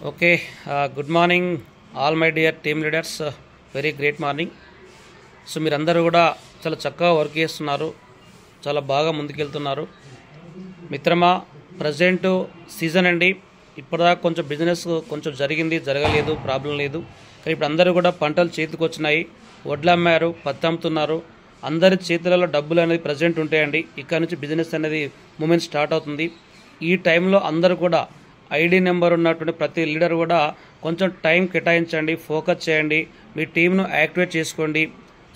Okay, good morning, all my dear team leaders. Very great morning. So మీరందరూ కూడా చాలా చక్కగా వర్క్ చేస్తున్నారు, చాలా బాగా ముందుకెళ్తున్నారు. మిత్రమా, ప్రజెంట్ సీజన్ అండి. ఇప్పటిదాకా కొంచెం బిజినెస్ కొంచెం జరగలేదు, ప్రాబ్లం లేదు. కానీ ఇప్పుడు అందరూ కూడా పంటలు చేతికి వచ్చినాయి, వడ్లు అమ్మారు, పత్తి అమ్ముతున్నారు. అందరి చేతులలో డబ్బులు అనేది ప్రజెంట్ ఉంటాయండి. ఇక్కడ నుంచి బిజినెస్ అనేది మూమెంట్ స్టార్ట్ అవుతుంది. ఈ టైంలో అందరూ కూడా ఐడి నెంబర్ ఉన్నటువంటి ప్రతి లీడర్ కూడా కొంచెం టైం కేటాయించండి, ఫోకస్ చేయండి, మీ టీంను యాక్టివేట్ చేసుకోండి.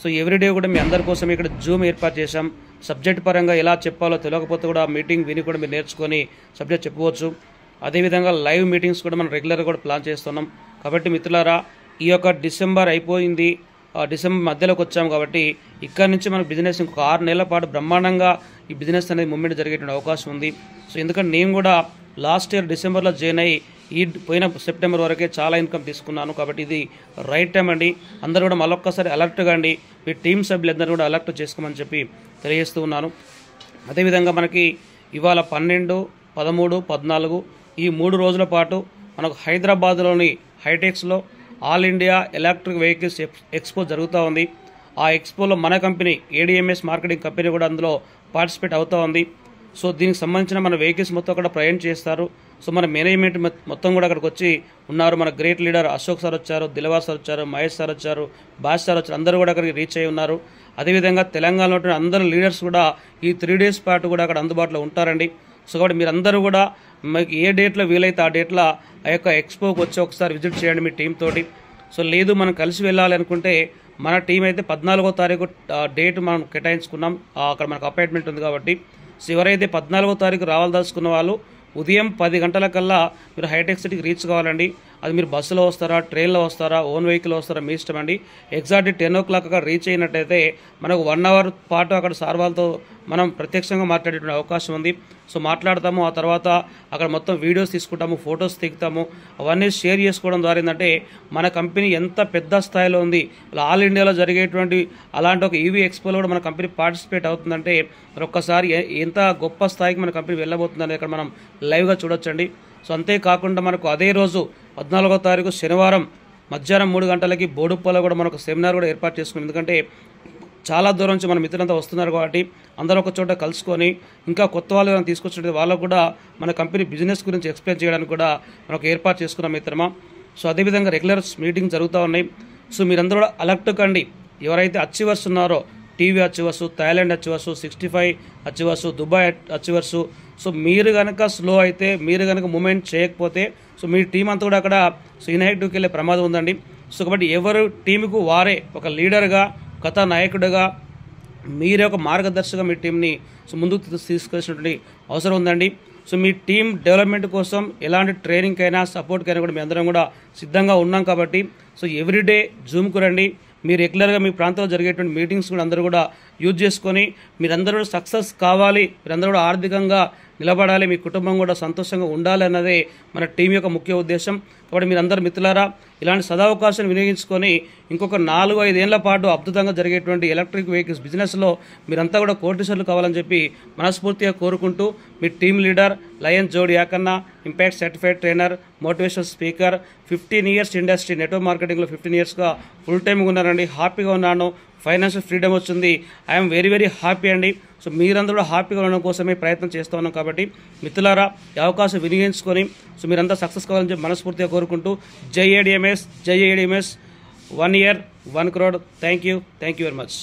సో ఎవ్రీడే కూడా మీ అందరి కోసం ఇక్కడ జూమ్ ఏర్పాటు చేశాం. సబ్జెక్ట్ పరంగా ఎలా చెప్పాలో తెలియకపోతే కూడా మీటింగ్ విని కూడా మీరు నేర్చుకొని సబ్జెక్ట్ చెప్పవచ్చు. అదేవిధంగా లైవ్ మీటింగ్స్ కూడా మనం రెగ్యులర్గా కూడా ప్లాన్ చేస్తున్నాం. కాబట్టి మిత్రులారా, ఈ యొక్క డిసెంబర్ అయిపోయింది, డిసెంబర్ మధ్యలోకి వచ్చాము. కాబట్టి ఇక్కడ నుంచి మనకు బిజినెస్ ఇంకొక 6 నెలల పాటు బ్రహ్మాండంగా ఈ బిజినెస్ అనేది మూమెంట్ జరిగేటువంటి అవకాశం ఉంది. సో ఎందుకంటే నేను కూడా లాస్ట్ ఇయర్ డిసెంబర్లో జాయిన్ అయ్యి ఈ పోయిన సెప్టెంబర్ వరకే చాలా ఇన్కమ్ తీసుకున్నాను. కాబట్టి ఇది రైట్ టైం అండి. అందరూ కూడా మళ్ళొక్కసారి అలర్ట్గా అండి, మీ టీమ్ సభ్యులందరూ కూడా అలర్ట్ చేసుకోమని చెప్పి తెలియజేస్తూ ఉన్నాను. అదేవిధంగా మనకి ఇవాళ 12, 13, 14 ఈ 3 రోజుల పాటు మనకు హైదరాబాద్లోని హైటెక్స్లో all India electric vehicles expo జరుగుతూ ఉంది. ఆ ఎక్స్పోలో మన కంపెనీ ఏడిఎంఎస్ మార్కెటింగ్ కంపెనీ కూడా అందులో పార్టిసిపేట్ అవుతూ ఉంది. సో దీనికి సంబంధించిన మన వెహికల్స్ మొత్తం అక్కడ ప్రజెంట్ చేస్తారు. సో మన మేనేజ్మెంట్ మొత్తం కూడా అక్కడికి వచ్చి ఉన్నారు. మన గ్రేట్ లీడర్ అశోక్ సార్ వచ్చారు, దిల్వార్ సార్ వచ్చారు, మహేష్ సార్ వచ్చారు, బాష్ సార్ వచ్చారు. అందరూ కూడా అక్కడికి రీచ్ అయి ఉన్నారు. అదేవిధంగా తెలంగాణలో ఉన్న అందరు లీడర్స్ కూడా ఈ 3 days పాటు కూడా అక్కడ అందుబాటులో ఉంటారండి. సో కాబట్టి మీరందరూ కూడా మీకు ఏ డేట్లో వీలైతే ఆ డేట్లో ఆ యొక్క ఎక్స్పోకి వచ్చి ఒకసారి విజిట్ చేయండి మీ టీం తోటి. సో లేదు మనం కలిసి వెళ్ళాలి అనుకుంటే మన టీం అయితే 14వ తారీఖు డేట్ మనం కేటాయించుకున్నాం. అక్కడ మనకు అపాయింట్మెంట్ ఉంది. కాబట్టి సో ఎవరైతే 14వ తారీఖు రావాల్దలుచుకున్న వాళ్ళు ఉదయం 10 గంటలకల్లా మీరు హైటెక్ సిటీకి రీచ్ కావాలండి. అది మీరు బస్సులో వస్తారా, ట్రైన్లో వస్తారా, ఓన్ వెహికల్ వస్తారా, మీ ఇష్టం అండి. ఎగ్జాక్ట్లీ 10 o'clock అక్కడ రీచ్ అయినట్టయితే మనకు 1 hour పాటు అక్కడ సార్ వాళ్ళతో మనం ప్రత్యక్షంగా మాట్లాడేటువంటి అవకాశం ఉంది. సో మాట్లాడతాము, ఆ తర్వాత అక్కడ మొత్తం వీడియోస్ తీసుకుంటాము, ఫొటోస్ దిగుతాము. అవన్నీ షేర్ చేసుకోవడం ద్వారా ఏంటంటే మన కంపెనీ ఎంత పెద్ద స్థాయిలో ఉంది, ఆల్ ఇండియాలో జరిగేటువంటి అలాంటి ఒక ఈవీ ఎక్స్పోలో కూడా మన కంపెనీ పార్టిసిపేట్ అవుతుందంటే మరి ఒక్కసారి ఎంత గొప్ప స్థాయికి మన కంపెనీ వెళ్ళబోతుందని ఇక్కడ మనం లైవ్గా చూడొచ్చండి. సో అంతేకాకుండా మనకు అదే రోజు 14వ తారీఖు శనివారం మధ్యాహ్నం 3 గంటలకి బోడుప్పలో కూడా మనకు సెమినార్ కూడా ఏర్పాటు చేసుకున్నాం. ఎందుకంటే చాలా దూరం నుంచి మన మిత్రులంతా వస్తున్నారు కాబట్టి అందరూ ఒక చోట కలుసుకొని ఇంకా కొత్త వాళ్ళు తీసుకొచ్చినట్టు వాళ్ళకు కూడా మన కంపెనీ బిజినెస్ గురించి ఎక్స్ప్లెయిన్ చేయడానికి కూడా మనకు ఏర్పాటు చేసుకున్నాం మిత్రమా. సో అదేవిధంగా రెగ్యులర్ మీటింగ్ జరుగుతూ ఉన్నాయి. సో మీరందరూ కూడా అలర్ట్ కండి. ఎవరైతే అచీవర్స్ ఉన్నారో, TV achievers, Thailand achievers, 65 achievers, Dubai achievers. So మీరు కనుక స్లో అయితే, మీరు కనుక మూమెంట్ చేయకపోతే సో మీ టీం అంతా కూడా అక్కడ సో ఇన్యాక్టివ్కి వెళ్ళే ప్రమాదం ఉందండి. సో కాబట్టి ఎవరు టీంకు వారే ఒక లీడర్గా, కథానాయకుడిగా, మీరే ఒక మార్గదర్శిగా మీ టీంని సో ముందుకు తీసుకొచ్చినటువంటి అవసరం ఉందండి. సో మీ టీం డెవలప్మెంట్ కోసం ఎలాంటి ట్రైనింగ్కైనా, సపోర్ట్కైనా కూడా మీ అందరం కూడా సిద్ధంగా ఉన్నాం. కాబట్టి సో ఎవ్రీడే జూమ్కు రండి. మీరు రెగ్యులర్గా మీ ప్రాంతంలో జరిగేటువంటి మీటింగ్స్ కూడా అందరూ కూడా యూజ్ చేసుకొని మీరందరూ కూడా సక్సెస్ కావాలి, మీరందరూ కూడా ఆర్థికంగా నిలబడాలి, మీ కుటుంబం కూడా సంతోషంగా ఉండాలి అన్నదే మన టీం యొక్క ముఖ్య ఉద్దేశం. కాబట్టి మీరందరూ మిత్రులారా ఇలాంటి సదావకాశాన్ని వినియోగించుకొని ఇంకొక 4-5 ఏళ్ల పాటు అద్భుతంగా జరిగేటువంటి ఎలక్ట్రిక్ వెహికల్స్ బిజినెస్లో మీరంతా కూడా కోటీశ్వర్లు కావాలని చెప్పి మనస్ఫూర్తిగా కోరుకుంటూ మీ team leader Lion Jodi Yakanna, impact certified trainer, motivational speaker, 15 years industry network మార్కెటింగ్లో 15 yearsగా ఫుల్ టైమ్గా ఉన్నానండి. హ్యాపీగా ఉన్నాను, ఫైనాన్షియల్ ఫ్రీడమ్ వచ్చింది. ఐఎమ్ వెరీ వెరీ హ్యాపీ అండి. సో మీరందరూ కూడా హ్యాపీగా ఉండడం కోసమే ప్రయత్నం చేస్తూ ఉన్నాం. కాబట్టి మిత్రులారా ఈ అవకాశం వినియోగించుకొని సో మీరంతా సక్సెస్ కావాలని చెప్పి మనస్ఫూర్తిగా కోరుకుంటూ జై ఏడిఎంఎస్, జై ADMS. 1 year 1 crore. Thank you very much.